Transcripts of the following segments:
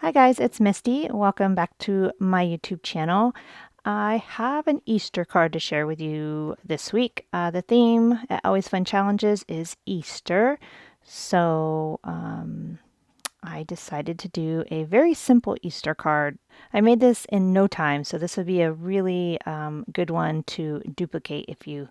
Hi guys, it's Misty. Welcome back to my YouTube channel. I have an Easter card to share with you this week. The theme at Always Fun Challenges is Easter. So I decided to do a very simple Easter card. I made this in no time, so this would be a really good one to duplicate if you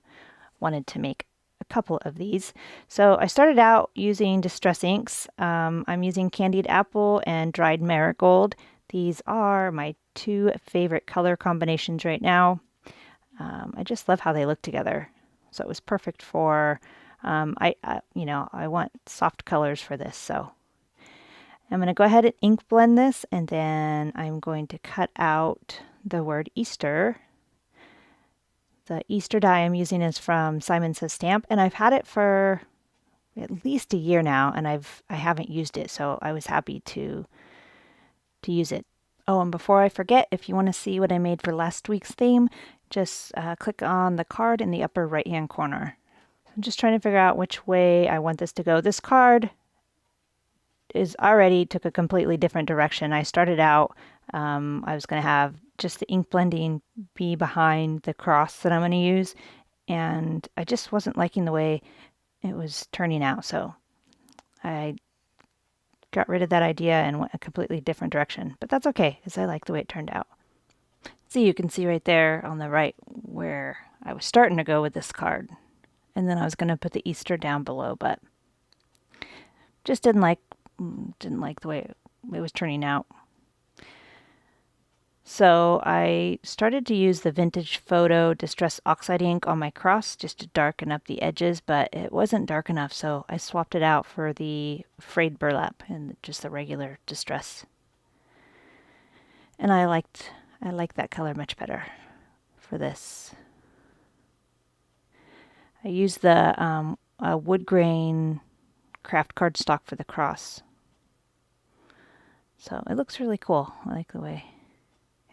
wanted to make a couple of these. So I started out using distress inks. I'm using Candied Apple and Dried Marigold. These are my two favorite color combinations right now. I just love how they look together. So it was perfect for, I want soft colors for this. So I'm going to go ahead and ink blend this, and then I'm going to cut out the word Easter. The Easter die I'm using is from Simon Says Stamp, and I've had it for at least a year now, and I haven't used it, so I was happy to use it. Oh, and before I forget, if you want to see what I made for last week's theme, just click on the card in the upper right hand corner. I'm just trying to figure out which way I want this to go. This card is already took a completely different direction. I started out, I was going to have just the ink blending be behind the cross that I'm going to use, and I just wasn't liking the way it was turning out, so I got rid of that idea and went a completely different direction. But that's okay, because I like the way it turned out. See, you can see right there on the right where I was starting to go with this card, and then I was going to put the Easter down below, but just didn't like the way it was turning out. So I started to use the Vintage Photo Distress Oxide ink on my cross just to darken up the edges, but it wasn't dark enough, so I swapped it out for the frayed burlap and just the regular distress. And I like that color much better for this. I used the wood grain craft cardstock for the cross. So it looks really cool. I like the way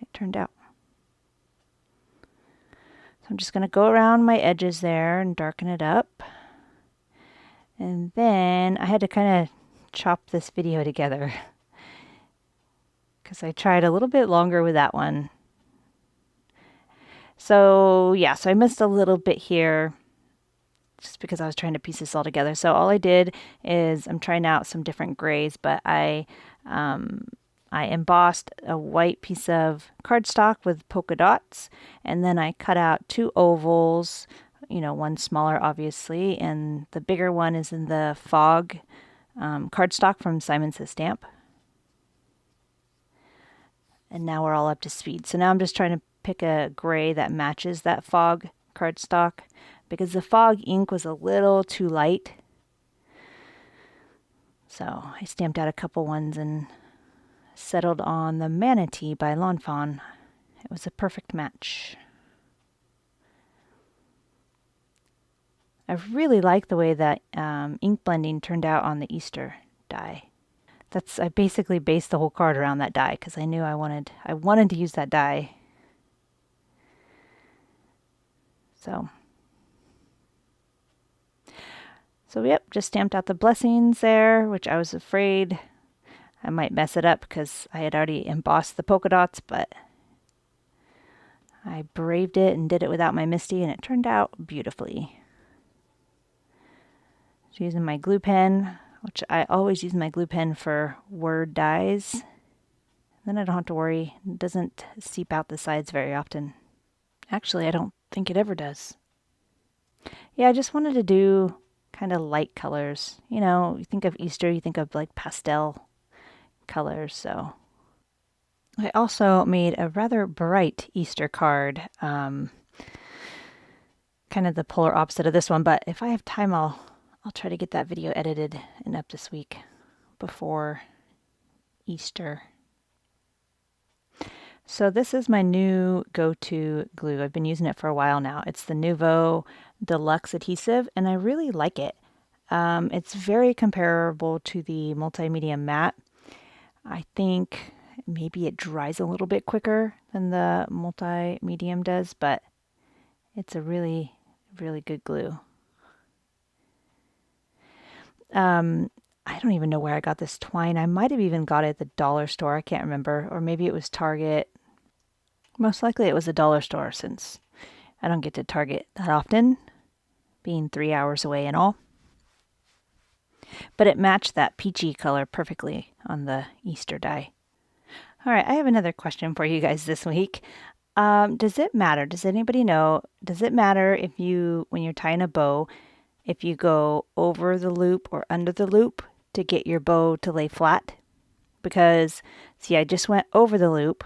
it turned out. So I'm just going to go around my edges there and darken it up. And then I had to kind of chop this video together because I tried a little bit longer with that one. So yeah, so I missed a little bit here just because I was trying to piece this all together. So all I did is I'm trying out some different grays, but I embossed a white piece of cardstock with polka dots, and then I cut out two ovals, one smaller obviously, and the bigger one is in the fog cardstock from Simon Says Stamp. And now we're all up to speed. So now I'm just trying to pick a gray that matches that fog cardstock because the fog ink was a little too light. So I stamped out a couple ones and settled on the MANATEE by Fawn. It was a perfect match. I really like the way that ink blending turned out on the Easter die. I basically based the whole card around that die because I knew I wanted to use that die. So yep, just stamped out the blessings there, which I was afraid I might mess it up because I had already embossed the polka dots, but I braved it and did it without my Misty, and it turned out beautifully. Just using my glue pen, which I always use my glue pen for word dies. Then I don't have to worry. It doesn't seep out the sides very often. Actually, I don't think it ever does. Yeah, I just wanted to do kind of light colors. You think of Easter, you think of like pastel colors, so. I also made a rather bright Easter card, kind of the polar opposite of this one, but if I have time, I'll try to get that video edited and up this week before Easter. So this is my new go-to glue. I've been using it for a while now. It's the Nuvo DELUXE adhesive, and I really like it. It's very comparable to the multimedia matte. I think maybe it dries a little bit quicker than the multi-medium does, but it's a really, really good glue. I don't even know where I got this twine. I might have even got it at the dollar store. I can't remember. Or maybe it was Target. Most likely it was a dollar store since I don't get to Target that often, being 3 hours away and all. But it matched that peachy color perfectly on the Easter die. All right, I have another question for you guys this week. Does it matter? Does anybody know? Does it matter if you, when you're tying a bow, if you go over the loop or under the loop to get your bow to lay flat? Because, see, I just went over the loop.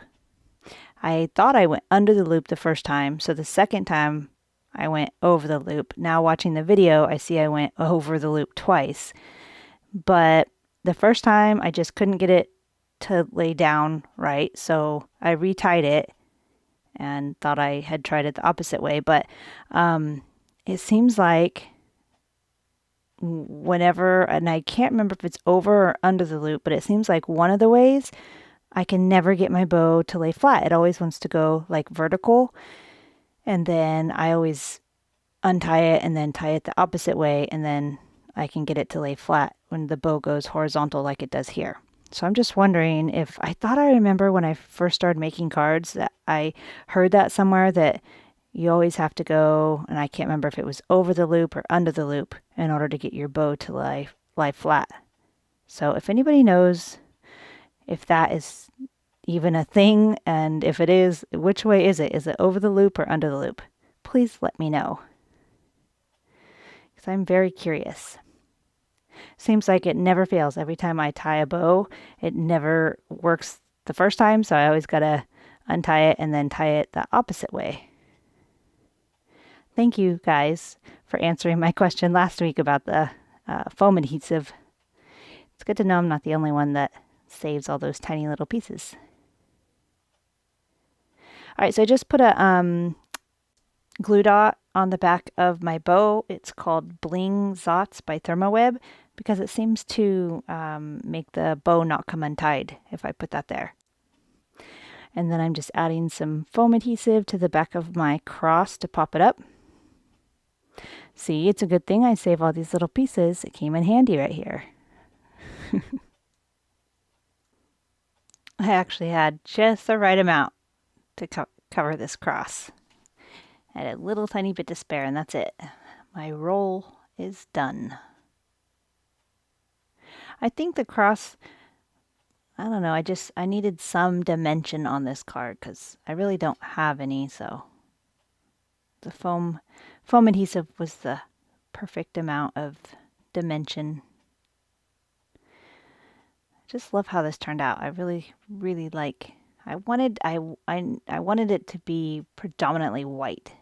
I thought I went under the loop the first time, so the second time I went over the loop. Now watching the video, I see I went over the loop twice. But the first time, I just couldn't get it to lay down right, so I retied it and thought I had tried it the opposite way. But it seems like whenever, and I can't remember if it's over or under the loop, but it seems like one of the ways I can never get my bow to lay flat. It always wants to go like vertical, and then I always untie it and then tie it the opposite way, and then I can get it to lay flat when the bow goes horizontal like it does here. So I'm just wondering if, I thought I remember when I first started making cards that I heard that somewhere, that you always have to go, and I can't remember if it was over the loop or under the loop in order to get your bow to lie flat. So if anybody knows if that is even a thing, and if it is, which way is it? Is it over the loop or under the loop? Please let me know, because I'm very curious. Seems like it never fails. Every time I tie a bow, it never works the first time, so I always gotta untie it and then tie it the opposite way. Thank you guys for answering my question last week about the foam adhesive. It's good to know I'm not the only one that saves all those tiny little pieces. All right, so I just put a glue dot on the back of my bow. It's called Bling Zots by Thermoweb, because it seems to make the bow not come untied if I put that there. And then I'm just adding some foam adhesive to the back of my cross to pop it up. See, it's a good thing I save all these little pieces. It came in handy right here. I actually had just the right amount to cover this cross. I had a little tiny bit to spare, and that's it. My roll is done. I think the cross, I don't know, I needed some dimension on this card because I really don't have any, so the foam adhesive was the perfect amount of dimension. I just love how this turned out. I really, really like, I wanted it to be predominantly white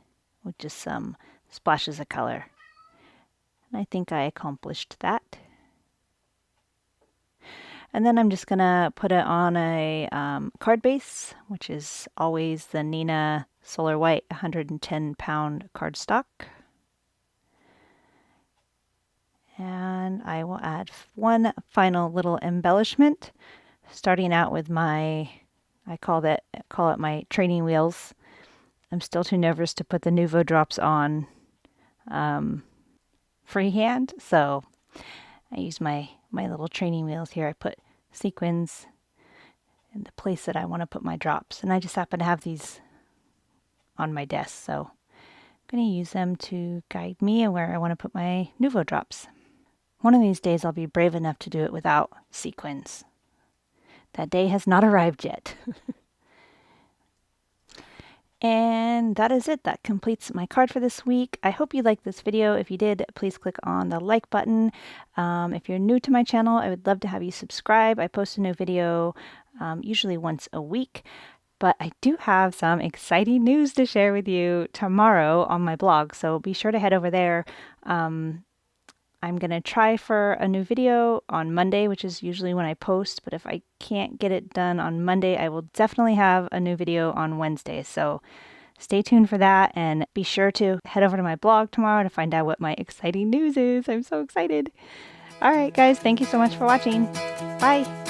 with just some splashes of color. And I think I accomplished that. And then I'm just gonna put it on a card base, which is always the Nina Solar White 110-pound cardstock. And I will add one final little embellishment, starting out with my, I call it my training wheels. I'm still too nervous to put the Nuvo drops on freehand, so I use my little training wheels here. I put sequins in the place that I want to put my drops, and I just happen to have these on my desk, so I'm going to use them to guide me and where I want to put my Nuvo drops. One of these days I'll be brave enough to do it without sequins. That day has not arrived yet. And that is it. That completes my card for this week. I hope you liked this video. If you did, please click on the like button. If you're new to my channel, I would love to have you subscribe. I post a new video usually once a week. But I do have some exciting news to share with you tomorrow on my blog, so be sure to head over there. I'm going to try for a new video on Monday, which is usually when I post, but if I can't get it done on Monday, I will definitely have a new video on Wednesday. So stay tuned for that, and be sure to head over to my blog tomorrow to find out what my exciting news is. I'm so excited. All right, guys, thank you so much for watching. Bye.